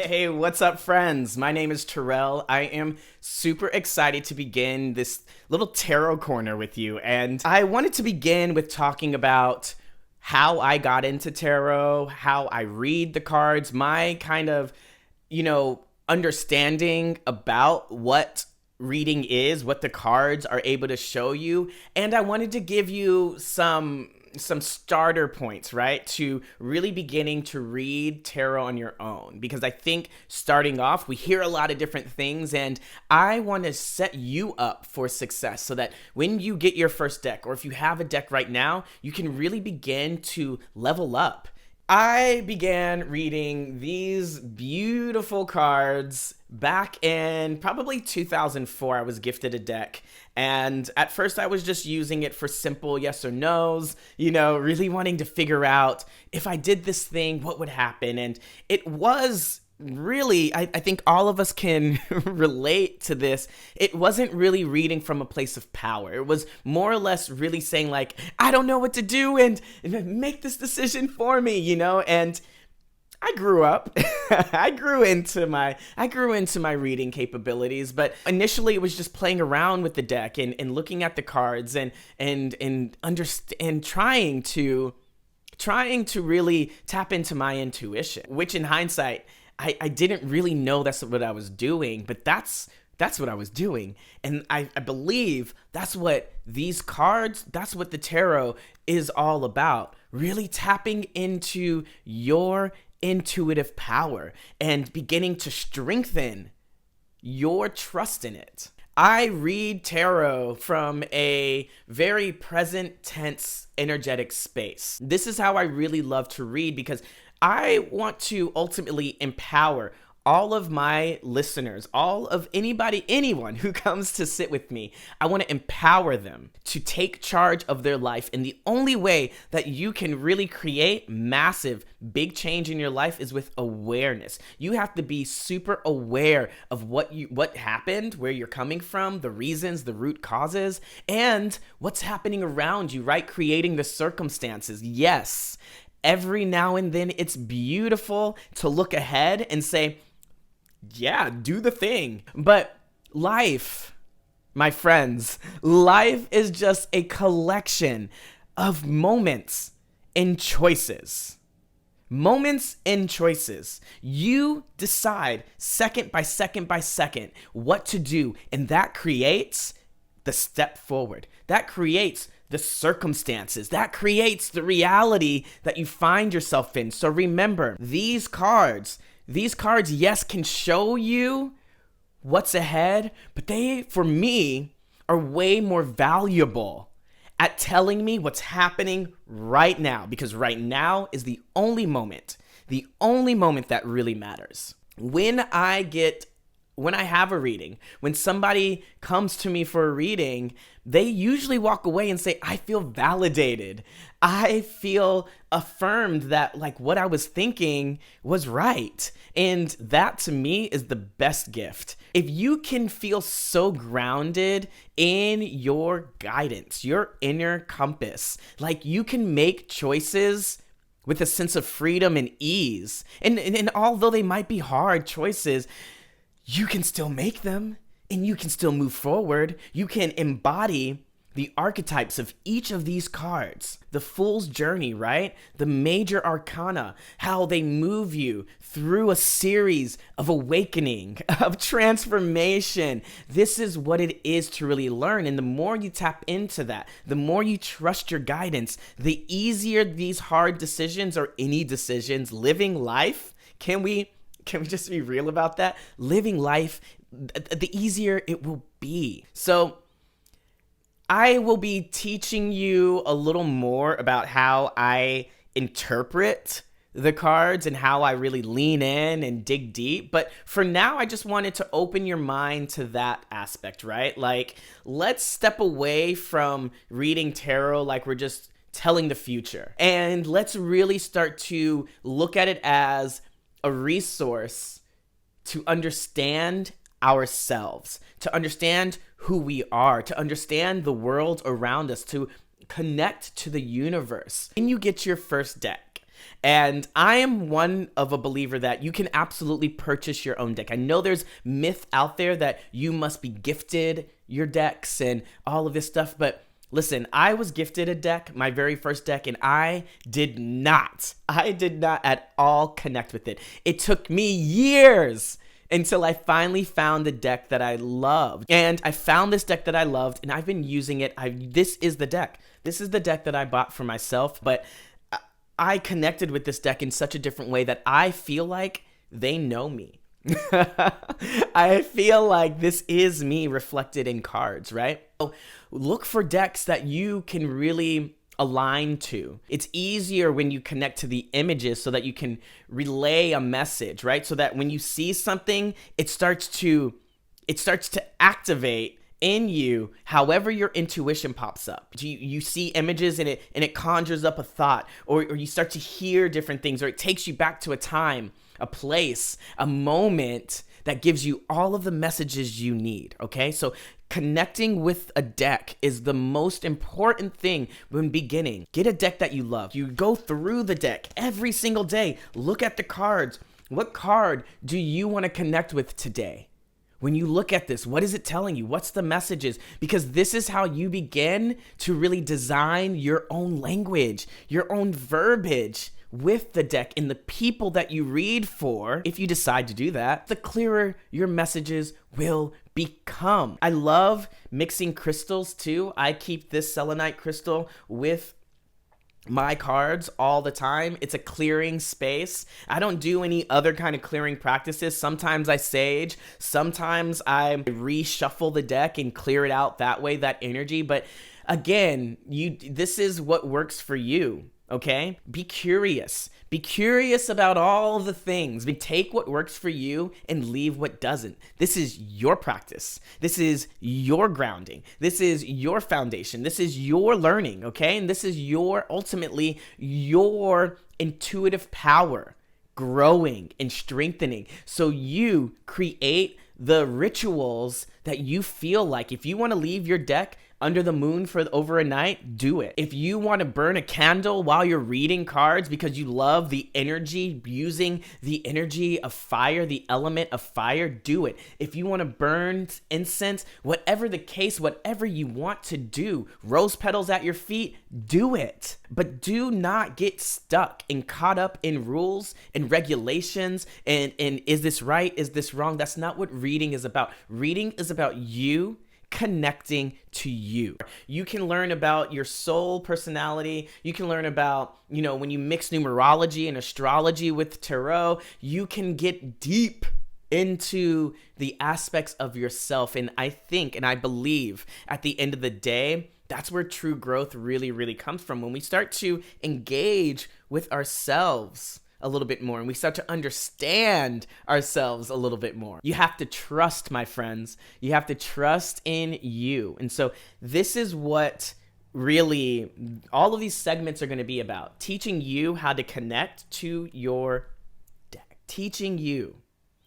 Hey, what's up, friends? My name is Tirrell. I am super excited to begin this little tarot corner with you. And I wanted to begin with talking about how I got into tarot, how I read the cards, my kind of, understanding about what reading is, what the cards are able to show you. And I wanted to give you some starter points, right, to really beginning to read tarot on your own, because I think starting off we hear a lot of different things, and I want to set you up for success so that when you get your first deck, or if you have a deck right now, you can really begin to level up. I began reading these beautiful cards back in probably 2004. I was gifted a deck, and at first I was just using it for simple yes or no's, really wanting to figure out if I did this thing, what would happen. And it was really, I think all of us can relate to this. It wasn't really reading from a place of power. It was more or less really saying like, I don't know what to do and make this decision for me, and I grew up. I grew into my reading capabilities, but initially it was just playing around with the deck and looking at the cards and trying to really tap into my intuition, which in hindsight I didn't really know that's what I was doing, but that's what I was doing. And I believe that's what these cards, that's what the tarot is all about. Really tapping into your intuitive power and beginning to strengthen your trust in it. I read tarot from a very present tense energetic space. This is how I really love to read, because I want to ultimately empower all of my listeners, anyone who comes to sit with me. I want to empower them to take charge of their life. And the only way that you can really create massive, big change in your life is with awareness. You have to be super aware of what happened, where you're coming from, the reasons, the root causes, and what's happening around you, right? Creating the circumstances. Yes. Every now and then it's beautiful to look ahead and say, yeah, do the thing. But life, my friends, life is just a collection of moments and choices. Moments and choices. You decide second by second by second what to do, and that creates the step forward. That creates the circumstances. That creates the reality that you find yourself in. So remember, these cards, yes, can show you what's ahead, but they, for me, are way more valuable at telling me what's happening right now, because right now is the only moment that really matters. When I have a reading, when somebody comes to me for a reading, they usually walk away and say, I feel validated. I feel affirmed that what I was thinking was right. And that to me is the best gift. If you can feel so grounded in your guidance, your inner compass, you can make choices with a sense of freedom and ease. And although they might be hard choices, you can still make them, and you can still move forward. You can embody the archetypes of each of these cards. The Fool's Journey, right? The major arcana, how they move you through a series of awakening, of transformation. This is what it is to really learn. And the more you tap into that, the more you trust your guidance, the easier these hard decisions, or any decisions, living life, can we just be real about that? Living life, the easier it will be. So I will be teaching you a little more about how I interpret the cards and how I really lean in and dig deep. But for now, I just wanted to open your mind to that aspect, right? Let's step away from reading tarot like we're just telling the future. And let's really start to look at it as a resource to understand ourselves, to understand who we are, to understand the world around us, to connect to the universe. When you get your first deck, And I am one of a believer that you can absolutely purchase your own deck. I know there's myth out there that you must be gifted your decks and all of this stuff, but listen, I was gifted a deck, my very first deck, and I did not at all connect with it. It took me years until I finally found the deck that I loved. And I found this deck that I loved, and I've been using it. This is the deck. This is the deck that I bought for myself, but I connected with this deck in such a different way that I feel like they know me. I feel like this is me reflected in cards, right? So look for decks that you can really align to. It's easier when you connect to the images so that you can relay a message, right? So that when you see something, it starts to activate in you however your intuition pops up. You see images and it conjures up a thought, or you start to hear different things, or it takes you back to a time, a place, a moment that gives you all of the messages you need, okay? So connecting with a deck is the most important thing when beginning. Get a deck that you love. You go through the deck every single day. Look at the cards. What card do you want to connect with today? When you look at this, what is it telling you? What's the messages? Because this is how you begin to really design your own language, your own verbiage with the deck and the people that you read for. If you decide to do that, the clearer your messages will become. I love mixing crystals too. I keep this selenite crystal with my cards all the time. It's a clearing space. I don't do any other kind of clearing practices. Sometimes I sage, sometimes I reshuffle the deck and clear it out that way, that energy. But again, this is what works for you. Okay? Be curious. Be curious about all the things. Take what works for you and leave what doesn't. This is your practice. This is your grounding. This is your foundation. This is your learning, okay? And this is ultimately your intuitive power growing and strengthening. So you create the rituals that you feel like. If you want to leave your deck under the moon for over a night, do it. If you want to burn a candle while you're reading cards because you love the energy, using the energy of fire, the element of fire, do it. If you want to burn incense, whatever the case, whatever you want to do, rose petals at your feet, do it. But do not get stuck and caught up in rules and regulations and is this right? Is this wrong? That's not what reading is about. Reading is about you connecting to you. You can learn about your soul personality. You can learn about, when you mix numerology and astrology with tarot, you can get deep into the aspects of yourself. And I think, and I believe at the end of the day, that's where true growth really, really comes from. When we start to engage with ourselves a little bit more and we start to understand ourselves a little bit more. You have to trust, my friends. You have to trust in you. And so this is what really all of these segments are going to be about. Teaching you how to connect to your deck. Teaching you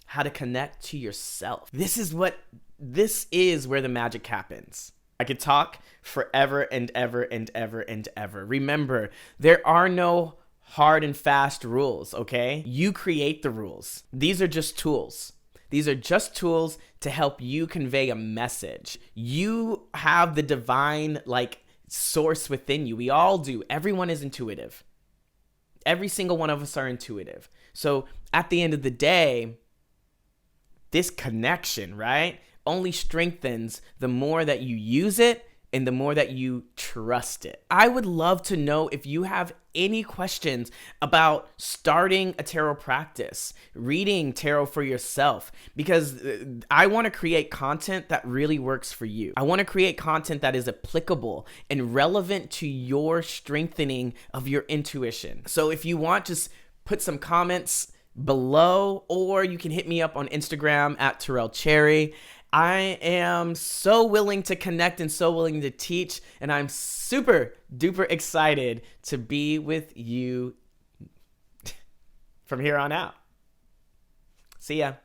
how to connect to yourself. This is where the magic happens. I could talk forever and ever and ever and ever. Remember, there are no hard and fast rules, okay? You create the rules. These are just tools. These are just tools to help you convey a message. You have the divine, source within you. We all do. Everyone is intuitive. Every single one of us are intuitive. So at the end of the day, this connection, right, only strengthens the more that you use it and the more that you trust it. I would love to know if you have any questions about starting a tarot practice, reading tarot for yourself, because I want to create content that really works for you. I want to create content that is applicable and relevant to your strengthening of your intuition. So if you want, just put some comments below, or you can hit me up on Instagram at Tirrell Cherry. I am so willing to connect and so willing to teach, and I'm super duper excited to be with you from here on out. See ya.